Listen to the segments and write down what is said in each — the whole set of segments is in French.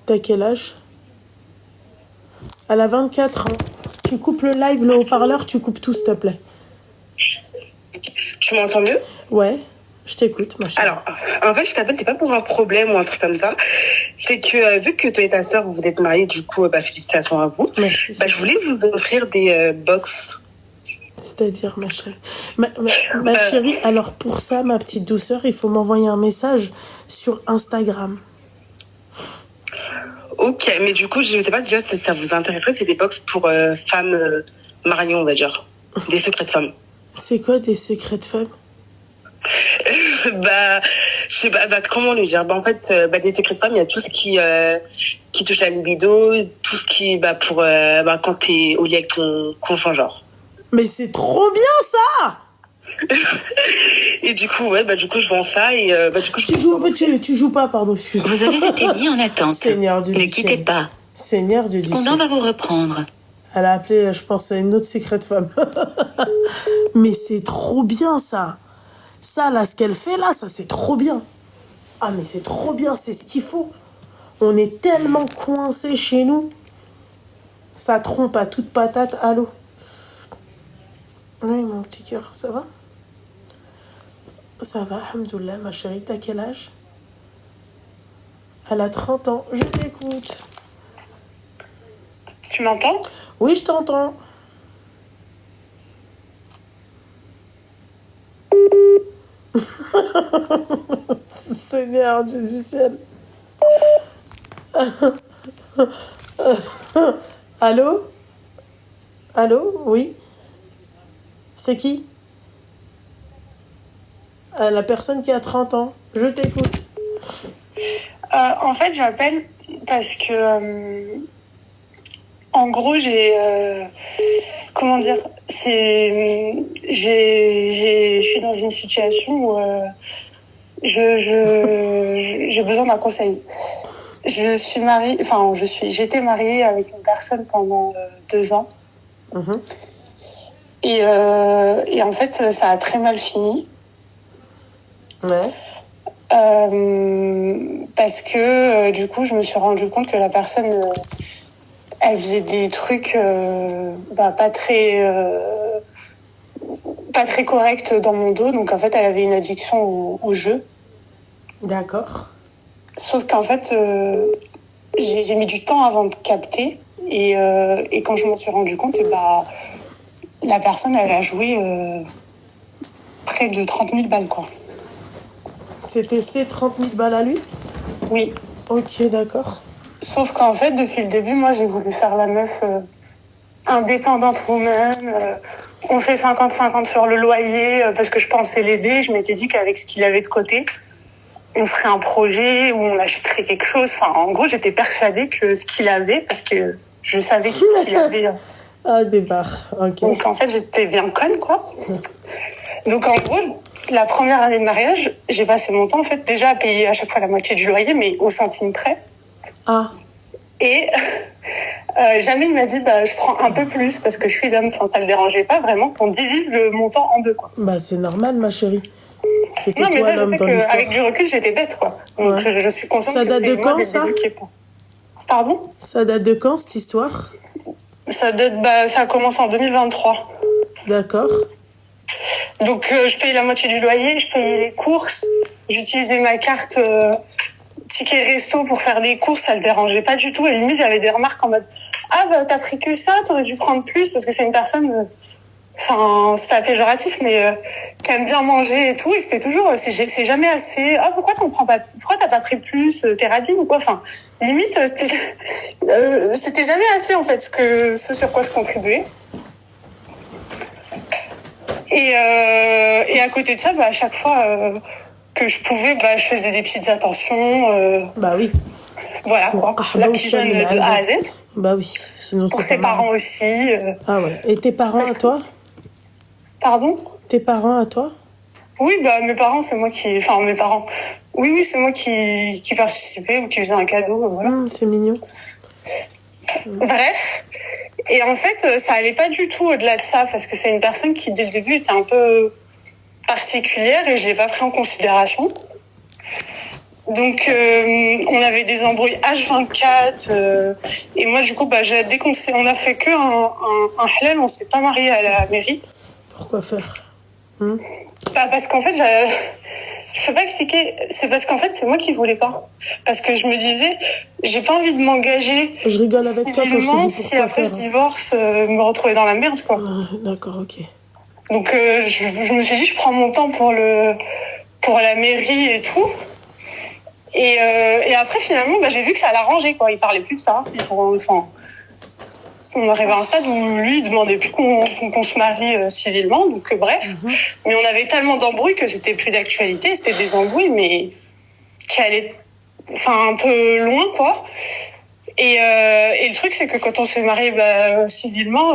T'as quel âge? Elle a 24 ans. Tu coupes le live, le haut-parleur, tu coupes tout, s'il te plaît. Tu m'entends mieux? Ouais, je t'écoute, ma chérie. Alors, en fait, je t'appelle, c'est pas pour un problème ou un truc comme ça. C'est que, vu que toi et ta sœur, vous êtes mariés, du coup, félicitations à vous. Merci. Je voulais vous offrir des box. C'est-à-dire, ma chérie. Ma chérie, alors pour ça, ma petite douceur, il faut m'envoyer un message sur Instagram. Ok, mais du coup, je sais pas déjà si ça vous intéresserait, c'est des box pour femmes mariées, on va dire. Des secrets de femmes. C'est quoi des secrets de femmes? Je sais pas, comment le dire? En fait, des secrets de femmes, il y a tout ce qui touche la libido, tout ce qui, pour, quand t'es au lit avec ton conjoint, genre. Mais c'est trop bien, ça! Et du coup, je vends ça et du coup, tu joues pas, pardon, excuse-moi. Vous avez été mis en attente. Seigneur Dieu du Ne quittez ciel. pas. Seigneur Dieu du ciel. On va vous reprendre. Elle a appelé, je pense, à une autre secret de femme. Mais c'est trop bien, ça. Ça, là, ce qu'elle fait, là, ça, c'est trop bien. Ah, mais c'est trop bien, c'est ce qu'il faut. On est tellement coincés chez nous. Ça trompe à toute patate. Allô? Oui, mon petit cœur, ça va? Ça va, alhamdoulilah, ma chérie. T'as quel âge? Elle a 30 ans. Je t'écoute. Tu m'entends? Oui, je t'entends. Seigneur Dieu du ciel. Allô? Allô? Oui? C'est qui? La personne qui a 30 ans. Je t'écoute. En fait, j'appelle parce que, en gros, je suis dans une situation où j'ai besoin d'un conseil. J'étais mariée avec une personne pendant 2 ans. Mhm. Et en fait, ça a très mal fini. Ouais. Parce que du coup, je me suis rendu compte que la personne, elle faisait des trucs pas très corrects dans mon dos. Donc en fait, elle avait une addiction au jeu. D'accord. Sauf qu'en fait, j'ai mis du temps avant de capter. Et quand je m'en suis rendu compte, la personne, elle a joué près de 30 000 balles, quoi. C'était ses 30 000 balles à lui? Oui. Ok, d'accord. Sauf qu'en fait, depuis le début, moi, j'ai voulu faire la meuf indépendante woman. On fait 50-50 sur le loyer parce que je pensais l'aider. Je m'étais dit qu'avec ce qu'il avait de côté, on ferait un projet où on achèterait quelque chose. Enfin, en gros, j'étais persuadée que ce qu'il avait, parce que je savais ce qu'il avait. Ah, des barres, ok. Donc, en fait, j'étais bien conne, quoi. Donc, en gros, la première année de mariage, j'ai passé mon temps, en fait, déjà à payer à chaque fois la moitié du loyer, mais au centime près. Ah. Et jamais il m'a dit, je prends un peu plus parce que je suis l'homme. Enfin, ça le dérangeait pas vraiment qu'on divise le montant en deux, quoi. C'est normal, ma chérie. Non, mais ça, je sais qu'avec du recul, j'étais bête, quoi. Donc, ouais. je suis consciente ça que date c'est de moi quand, dès ça le début qui est pas. Pardon? Ça date de quand, cette histoire? Ça a commencé en 2023. D'accord. Donc, je payais la moitié du loyer, je payais les courses, j'utilisais ma carte ticket resto pour faire des courses, ça le dérangeait pas du tout. Et limite, j'avais des remarques en mode « Ah, t'as pris que ça, t'aurais dû prendre plus » parce que c'est une personne, c'est pas péjoratif, mais qui aime bien manger et tout. Et c'était toujours, c'est jamais assez. Ah, pourquoi t'as pas pris plus? T'es radine ou quoi? Enfin, limite, c'était jamais assez, en fait, ce sur quoi je contribuais. Et à côté de ça, à chaque fois que je pouvais, je faisais des petites attentions. Oui. Voilà, quoi. La petite jeune de A à Z. Oui, sinon pour ses parents aussi. Ah ouais. Et tes parents à toi? Pardon? Tes parents à toi? Oui, mes parents, c'est moi qui... Enfin, mes parents... Oui, c'est moi qui participais ou qui faisais un cadeau, voilà. C'est mignon. Bref. Et en fait, ça allait pas du tout au-delà de ça, parce que c'est une personne qui, dès le début, était un peu particulière et je l'ai pas pris en considération. Donc, on avait des embrouilles H24. Et moi, du coup, dès on a fait un halal, on s'est pas marié à la mairie. Pourquoi faire Parce qu'en fait, je peux pas expliquer. C'est parce qu'en fait, c'est moi qui voulais pas. Parce que je me disais, j'ai pas envie de m'engager. Je rigole avec toi quand je te civilement dis si pourquoi après faire. je divorce, me retrouver dans la merde, quoi. D'accord, ok. Donc, je me suis dit, je prends mon temps pour la mairie et tout. Et après, finalement, j'ai vu que ça l'arrangeait, quoi. Ils parlaient plus de ça. On arrivait à un stade où lui, il demandait plus qu'on se marie civilement. Donc, bref. Mais on avait tellement d'embrouilles que c'était plus d'actualité. C'était des embrouilles, mais qui allaient, un peu loin, quoi. Et le truc, c'est que quand on s'est marié civilement,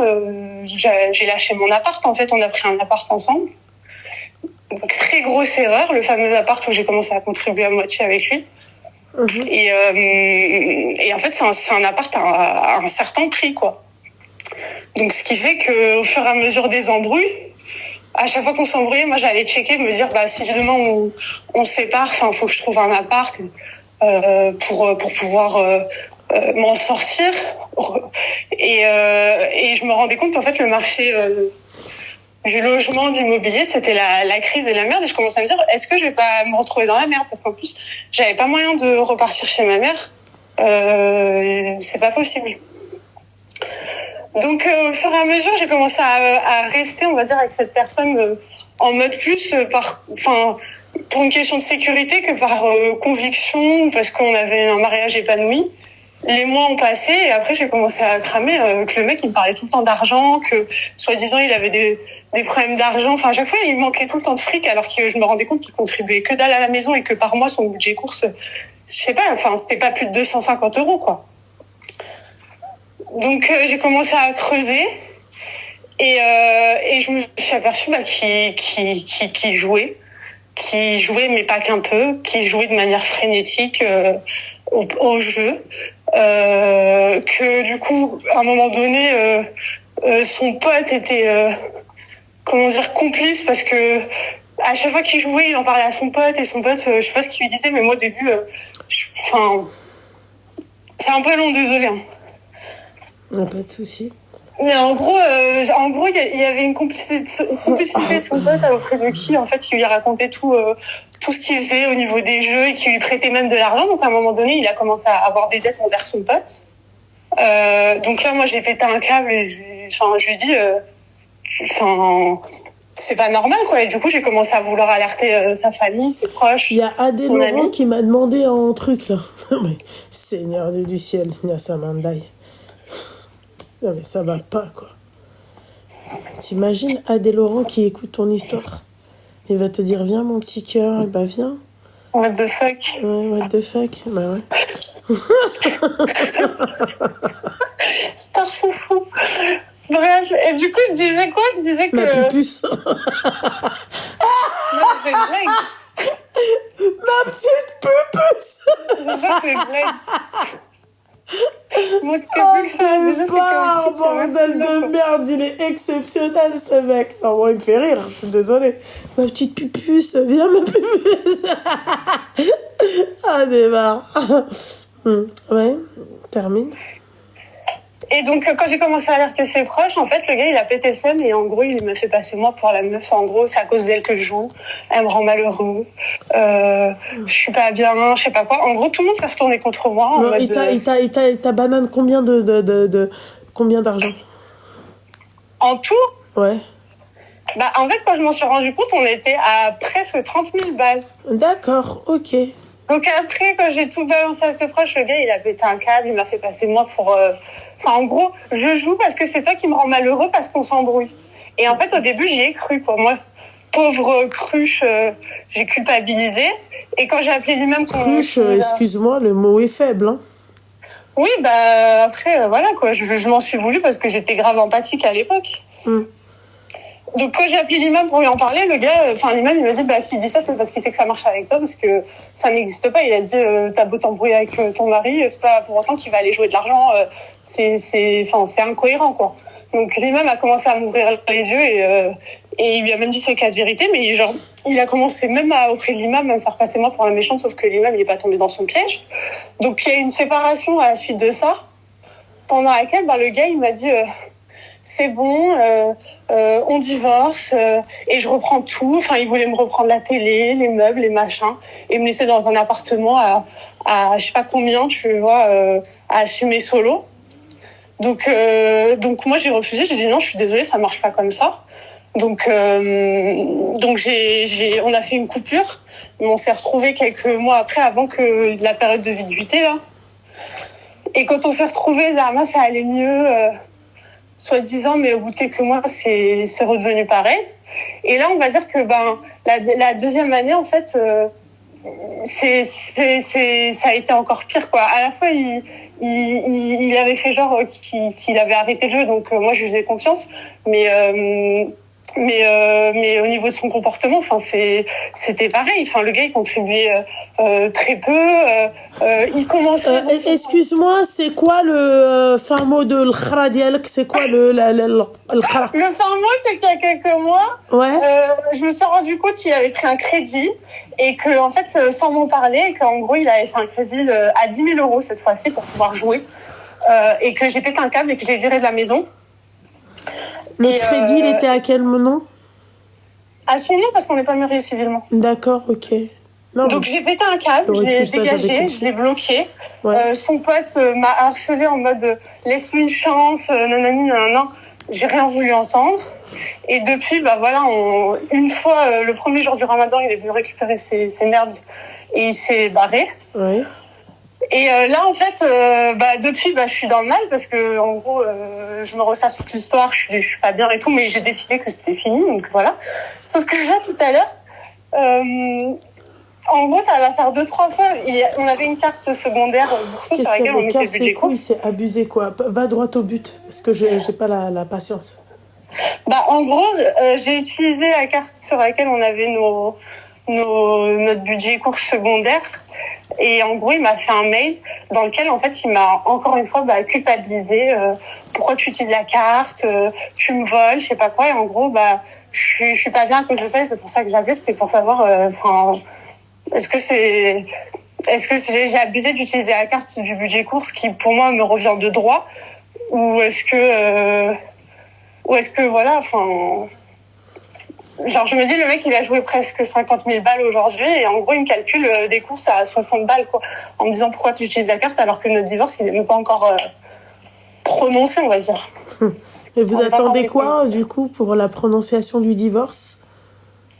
j'ai lâché mon appart. En fait, on a pris un appart ensemble. Donc, très grosse erreur, le fameux appart où j'ai commencé à contribuer à moitié avec lui. Et en fait, c'est un appart à un certain prix, quoi. Donc, ce qui fait qu'au fur et à mesure des embrouilles, à chaque fois qu'on s'embrouillait, moi, j'allais checker, me dire, si demain on se sépare, faut que je trouve un appart pour pouvoir m'en sortir. Et je me rendais compte qu'en fait, le marché du logement, de l'immobilier, c'était la crise et la merde. Et je commençais à me dire, est-ce que je vais pas me retrouver dans la merde? Parce qu'en plus, j'avais pas moyen de repartir chez ma mère. C'est pas possible. Donc, au fur et à mesure, j'ai commencé à rester, on va dire, avec cette personne en mode plus pour une question de sécurité que par conviction, parce qu'on avait un mariage épanoui. Les mois ont passé et après j'ai commencé à cramer que le mec il me parlait tout le temps d'argent, que soi-disant il avait des problèmes d'argent. À chaque fois il manquait tout le temps de fric alors que je me rendais compte qu'il contribuait que dalle à la maison et que par mois son budget course, je sais pas, c'était pas plus de 250 €, quoi. Donc j'ai commencé à creuser et je me suis aperçue qu'il jouait mais pas qu'un peu, qu'il jouait de manière frénétique au jeu. Que du coup, à un moment donné, son pote était, complice parce que à chaque fois qu'il jouait, il en parlait à son pote et son pote, je sais pas ce qu'il lui disait, mais moi au début, c'est un peu long, désolé. Hein. Pas de souci. Mais en gros, il y avait une complicité de son pote auprès de qui, en fait, il lui racontait tout ce qu'il faisait au niveau des jeux et qui lui prêtait même de l'argent. Donc, à un moment donné, il a commencé à avoir des dettes envers son pote. Donc là, moi, j'ai pété un câble et je lui ai dit, c'est pas normal, quoi. Et du coup, j'ai commencé à vouloir alerter sa famille, ses proches. Il y a Adé Laurent qui m'a demandé un truc, là. Mais Seigneur du ciel, Nassamandai. Non mais ça va pas, quoi. T'imagines Adé Laurent qui écoute ton histoire? Il va te dire, viens mon petit cœur, et viens. What the fuck? Ouais, what the fuck? Ouais. Star foufou. Bref, et du coup, je disais quoi? Je disais que... Ma pupuce. Non, c'est une blague. Ma petite pupuce. J'ai pas fait une blague. Moi, bordel de merde, il est exceptionnel ce mec. Non, moi, il me fait rire, je suis désolée. Ma petite pupuce, viens ma pupuce. Démarre. Ouais, termine. Et donc, quand j'ai commencé à alerter ses proches, en fait, le gars, il a pété le seum et en gros, il m'a fait passer moi pour la meuf. En gros, c'est à cause d'elle que je joue. Elle me rend malheureux. Je suis pas bien, je sais pas quoi. En gros, tout le monde s'est retourné contre moi. Non, et ta banane, combien combien d'argent? En tout? Ouais. En fait, quand je m'en suis rendu compte, on était à presque 30 000 balles. D'accord, ok. Donc après, quand j'ai tout balancé à ses proches, le gars, il a pété un câble, il m'a fait passer moi pour... en gros, je joue parce que c'est toi qui me rends malheureux parce qu'on s'embrouille. Et en fait, au début, j'y ai cru, quoi. Moi, pauvre cruche, j'ai culpabilisé. Et quand j'ai appelé l'imam... Cruche, excuse-moi, le mot est faible, hein. Oui, après, voilà, quoi. Je m'en suis voulu parce que j'étais grave empathique à l'époque. Donc, quand j'ai appelé l'imam pour lui en parler, le gars, l'imam, il m'a dit, s'il dit ça, c'est parce qu'il sait que ça marche avec toi, parce que ça n'existe pas. Il a dit, t'as beau t'embrouiller avec ton mari, c'est pas pour autant qu'il va aller jouer de l'argent, c'est incohérent, quoi. Donc, l'imam a commencé à m'ouvrir les yeux Et il lui a même dit ses quatre vérités, mais genre, il a commencé même auprès de l'imam à me faire passer moi pour la méchante, sauf que l'imam, il est pas tombé dans son piège. Donc, il y a eu une séparation à la suite de ça, pendant laquelle, le gars, il m'a dit, c'est bon, on divorce, et je reprends tout. Enfin, il voulait me reprendre la télé, les meubles, les machins, et me laisser dans un appartement à je sais pas combien, tu vois, à assumer solo. Donc moi, j'ai refusé, j'ai dit non, je suis désolée, ça marche pas comme ça. Donc on a fait une coupure, mais on s'est retrouvés quelques mois après, avant que la période de viduité, là. Et quand on s'est retrouvés, Zahma, ça allait mieux, soi-disant, mais au bout de quelques mois, c'est redevenu pareil. Et là, on va dire que la deuxième année, en fait, ça a été encore pire, quoi. À la fois, il avait fait genre qu'il avait arrêté le jeu, donc moi, je lui faisais confiance, mais au niveau de son comportement, enfin, c'était pareil. Enfin, le gars, il contribuait très peu. Il commençait. Excuse-moi, c'est quoi le fin mot de l'khra dialek? C'est quoi le khra? Le fin mot, c'est qu'il y a quelques mois, je me suis rendu compte qu'il avait pris un crédit et que, en fait, sans m'en parler, et qu'en gros, il avait fait un crédit à 10 000 euros cette fois-ci pour pouvoir jouer, et que j'ai pété un câble et que je l'ai viré de la maison. Le crédit, il était à quel nom? À son nom, parce qu'on n'est pas mariés civilement. D'accord, ok. Non, donc j'ai pété un câble, je l'ai dégagé, je l'ai bloqué. Son pote m'a harcelé en mode laisse-lui une chance, nanani nanana. J'ai rien voulu entendre. Et depuis, une fois, le premier jour du Ramadan, il est venu récupérer ses merdes et il s'est barré. Oui. Et là, en fait, depuis, je suis dans le mal parce que, en gros, je me ressasse toute l'histoire, je suis pas bien et tout, mais j'ai décidé que c'était fini, donc voilà. Sauf que là, tout à l'heure, en gros, ça va faire 2-3 fois. On avait une carte secondaire Bourseau sur laquelle on mettait le budget course. C'est abusé, quoi. Va droit au but, parce que j'ai pas la patience. En gros, j'ai utilisé la carte sur laquelle on avait notre budget course secondaire. Et en gros, il m'a fait un mail dans lequel, en fait, il m'a encore une fois culpabilisé. Pourquoi tu utilises la carte, tu me voles, je sais pas quoi. Et en gros, je suis pas bien à cause de ça. Et c'est pour ça que j'avais. C'était pour savoir, est-ce que j'ai abusé d'utiliser la carte du budget course qui, pour moi, me revient de droit, ou est-ce que voilà, enfin. Genre, je me dis, le mec, il a joué presque 50 000 balles aujourd'hui, et en gros, il me calcule des courses à 60 balles, quoi. En me disant, pourquoi tu utilises la carte alors que notre divorce, il n'est même pas encore prononcé, on va dire. Et vous attendez quoi, du coup, pour la prononciation du divorce?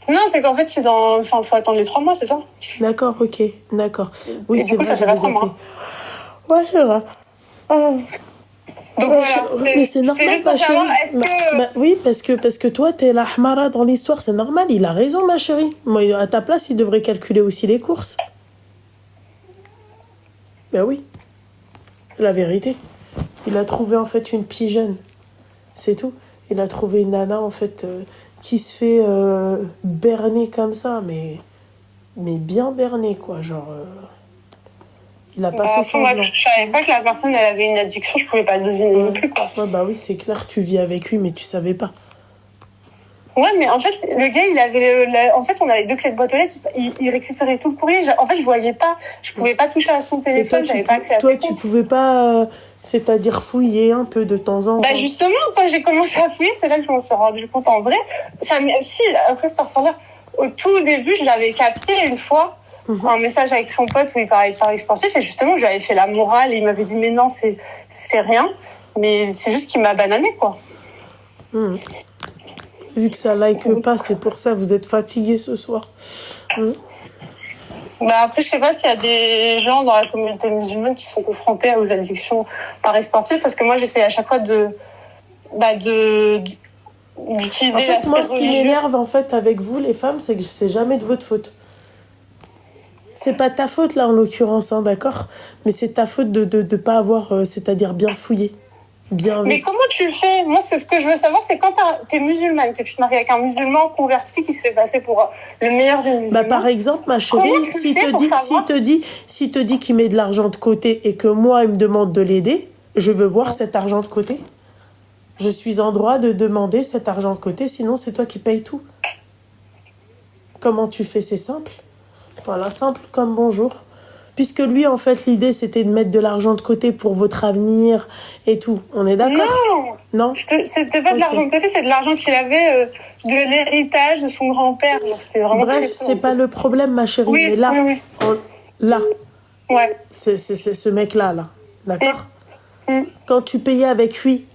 Non, c'est qu'en fait, faut attendre les 3 mois, c'est ça? D'accord, ok, d'accord. Oui, et c'est du coup, vrai, ça fait pas 3 mois. Ouais, c'est vrai. Donc voilà, mais c'est normal, ma chérie. Oui, parce que toi, t'es la hamara dans l'histoire, c'est normal. Il a raison, ma chérie. Moi, à ta place, il devrait calculer aussi les courses. Ben oui, la vérité. Il a trouvé en fait une pigeonne, c'est tout. Il a trouvé une nana en fait qui se fait berner comme ça, mais bien berner, quoi, genre. Il a pas fait semblant. Moi, je savais pas que la personne elle avait une addiction, je pouvais pas le deviner non plus, quoi. Ouais, oui, c'est clair, tu vis avec lui, mais tu savais pas. Ouais, mais en fait, le gars, il avait en fait, on avait 2 clés de boîte aux lettres, il récupérait tout le courrier. En fait, je voyais pas, je pouvais pas toucher à son téléphone, j'avais pas accès à ses comptes. Toi, tu pouvais pas, c'est-à-dire fouiller un peu de temps en temps. Justement, quand j'ai commencé à fouiller, c'est là que je m'en suis rendu compte en vrai. Si, après cette affaire-là, au tout début, je l'avais capté une fois, un message avec son pote où il parlait de paris sportif, et justement, je lui avais fait la morale, et il m'avait dit, mais non, c'est rien, mais c'est juste qu'il m'a banané, quoi. Vu que ça like pas, c'est pour ça, vous êtes fatigués ce soir. Après, je sais pas s'il y a des gens dans la communauté musulmane qui sont confrontés aux addictions paris sportifs, parce que moi, j'essaie à chaque fois d'utiliser l'aspect moi, ce qui m'énerve, en fait, avec vous, les femmes, c'est que c'est jamais de votre faute. C'est pas ta faute, là, en l'occurrence, hein, d'accord? Mais c'est ta faute de pas avoir, c'est-à-dire bien fouillé. Mais comment tu le fais? Moi, c'est ce que je veux savoir, c'est quand t'es musulmane, que tu te maries avec un musulman converti qui se fait passer pour le meilleur des musulmans. Par exemple, ma chérie, s'il te dit qu'il met de l'argent de côté et que moi, il me demande de l'aider, je veux voir cet argent de côté. Je suis en droit de demander cet argent de côté, sinon c'est toi qui payes tout. Comment tu fais? C'est simple. Voilà, simple comme bonjour. Puisque lui, en fait, l'idée, c'était de mettre de l'argent de côté pour votre avenir et tout. On est d'accord? Non, Non. c'était pas de Ok. l'argent de côté, c'est de l'argent qu'il avait de l'héritage de son grand-père. Alors, c'était vraiment Bref, très c'est peu. pas le problème, ma chérie. Oui, Mais là, oui. là, Ouais. c'est ce mec-là, là. D'accord? Mm. Quand tu payais avec lui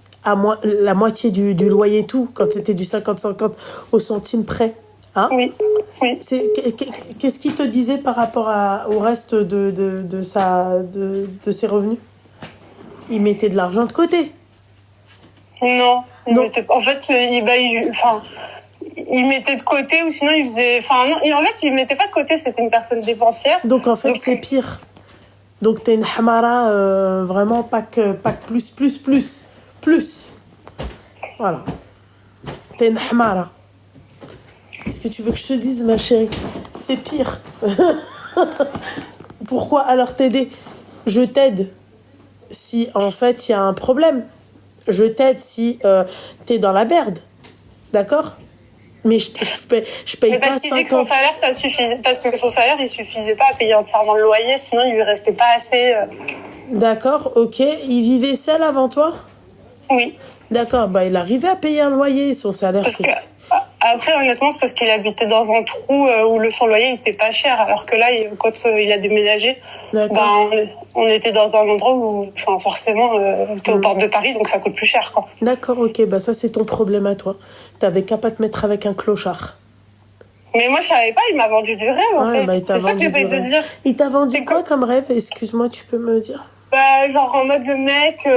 la moitié du loyer et tout, quand c'était du 50-50 au centime près, hein? Oui, oui. Qu'est-ce qu'il te disait par rapport au reste de ses revenus? Il mettait de l'argent de côté. Non. Non. En fait, il mettait de côté ou sinon il faisait... Enfin, non, en fait, il mettait pas de côté, c'était une personne dépensière. Donc, en fait, c'est pire. Donc, t'es une hamara, vraiment, pas que plus. Voilà. T'es une hamara. Qu'est-ce que tu veux que je te dise, ma chérie? C'est pire. Pourquoi alors t'aider? Je t'aide si, en fait, il y a un problème. Je t'aide si t'es dans la merde. D'accord? Mais je paye Mais pas parce qu'il dit que son 50... salaire, ça suffisait. Parce que son salaire, il suffisait pas à payer entièrement le loyer, sinon il lui restait pas assez. D'accord, ok. Il vivait seul avant toi? Oui. D'accord, bah il arrivait à payer un loyer, son salaire, Parce c'est... que, après, honnêtement, c'est parce qu'il habitait dans un trou où son loyer était pas cher. Alors que là, quand il a déménagé, D'accord. on était dans un endroit où, enfin, forcément, t'es aux portes de Paris, donc ça coûte plus cher, quoi. D'accord, ok, bah ça c'est ton problème à toi. T'avais qu'à pas te mettre avec un clochard. Mais moi, je savais pas, il m'a vendu du rêve, en Ouais, fait. bah il t'a C'est ça que vendu j'essaie du de rêve. dire. Il t'a vendu C'est quoi que- comme rêve? Excuse-moi, tu peux me dire? Bah, genre en mode le mec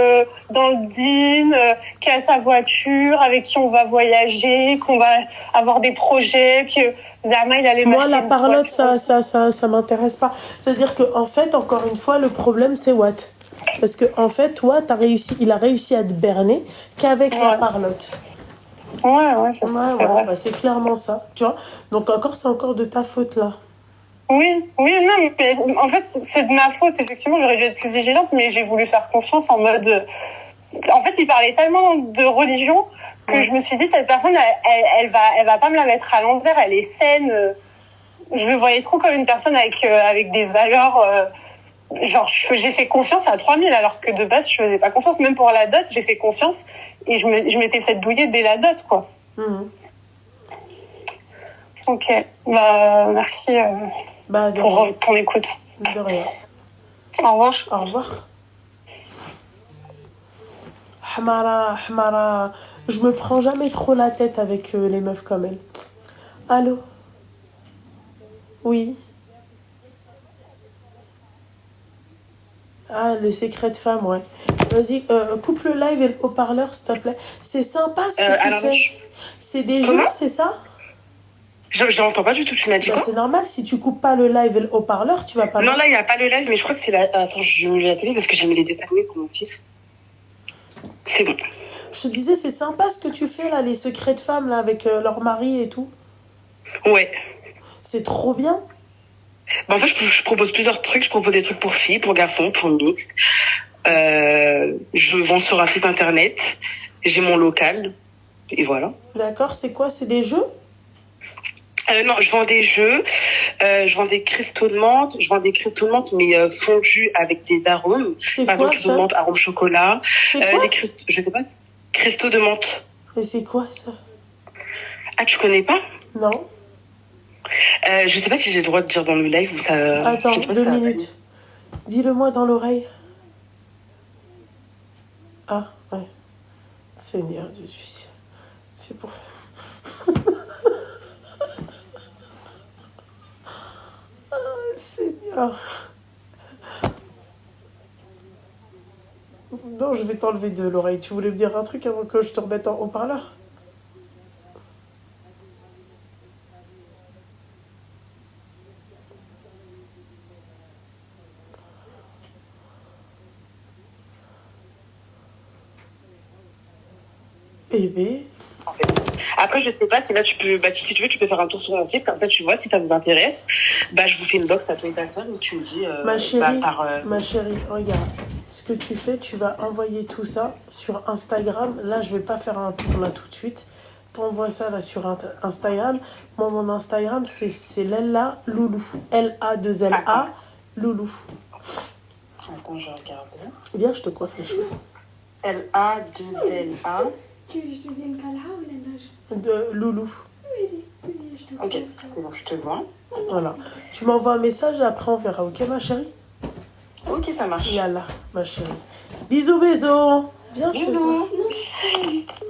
dans le dean, qui a sa voiture, avec qui on va voyager, qu'on va avoir des projets, que Zama il allait Moi, m'acheter la une parlotte, voiture. ça m'intéresse pas. C'est-à-dire que, en fait, encore une fois, le problème, c'est Watt. Parce que, en fait, toi, il a réussi à te berner qu'avec la Ouais. parlotte. Ouais, c'est Ouais, vrai. bah, c'est clairement ça. Tu vois? Donc, c'est encore de ta faute, là. Oui, non, mais en fait, c'est de ma faute, effectivement, j'aurais dû être plus vigilante, mais j'ai voulu faire confiance en mode... En fait, il parlait tellement de religion que Ouais. je me suis dit, cette personne, elle va pas me la mettre à l'envers, elle est saine. Je le voyais trop comme une personne avec des valeurs... genre, j'ai fait confiance à 3000, alors que de base, je faisais pas confiance. Même pour la dot, j'ai fait confiance et je m'étais fait douiller dès la dot, quoi. Mhm. Ok, bah, merci Bah, de pour rien. ton écoute. De rien. Au revoir. Au revoir. Hamara. Je me prends jamais trop la tête avec les meufs comme elle. Allô? Oui. Ah, le secret de femme, ouais. Vas-y, coupe le live et le haut-parleur, s'il te plaît. C'est sympa ce que tu alors, fais. C'est des jeux, Comment? c'est ça? Je n'entends pas du tout, tu m'as dit Bah, quoi? c'est normal, si tu coupes pas le live et le haut-parleur, tu vas pas... Non, là, il n'y a pas le live, mais je crois que c'est la... Attends, je mets la télé parce que j'ai mis les dessins animés pour mon fils. C'est bon. Je te disais, c'est sympa ce que tu fais, là, les secrets de femmes, là, avec leur mari et tout. Ouais. C'est trop bien. Bah, en fait, je propose plusieurs trucs. Je propose des trucs pour filles, pour garçons, pour mixtes. Je vends sur un site internet. J'ai mon local. Et voilà. D'accord, c'est quoi? C'est des jeux? Non, je vends des jeux. Je vends des cristaux de menthe. Je vends des cristaux de menthe, mais fondus avec des arômes. C'est Par quoi, exemple, cristaux de ça? menthe, arôme chocolat. C'est quoi? Des cristaux, je sais pas. Cristaux de menthe. Mais c'est quoi, ça? Ah, tu connais pas? Non. Je sais pas si j'ai le droit de dire dans le live ou ça. Attends, je sais pas 2 si ça- minutes. Dis-le-moi dans l'oreille. Ah, ouais. Seigneur Dieu du ciel. C'est pour... Ah, Seigneur. Non, je vais t'enlever de l'oreille. Tu voulais me dire un truc avant que je te remette en haut-parleur? Eh ben... Après, je sais pas si là, tu peux, si tu veux, tu peux faire un tour sur mon site. Comme ça, tu vois, si ça vous intéresse. Je vous fais une box à toi et ta soeur et tu me dis, Ma chérie, par, ma chérie, regarde. Ce que tu fais, tu vas envoyer tout ça sur Instagram. Là, je vais pas faire un tour là tout de suite. T'envoies ça là sur Instagram. Moi, mon Instagram, c'est Lella Loulou. L-A-2-L-A Loulou. Attends, je regarde. Viens, je te coiffe les cheveux. L-A-2-L-A. Tu veux que je devienne Kalha ou la nage? De Loulou. Oui, je te Ok, c'est bon, je te vois. Voilà. Tu m'envoies un message et après on verra, ok ma chérie? Ok, ça marche. Yallah, ma chérie. Bisous, bisous. Viens, je te Bisous. coiffe. Non,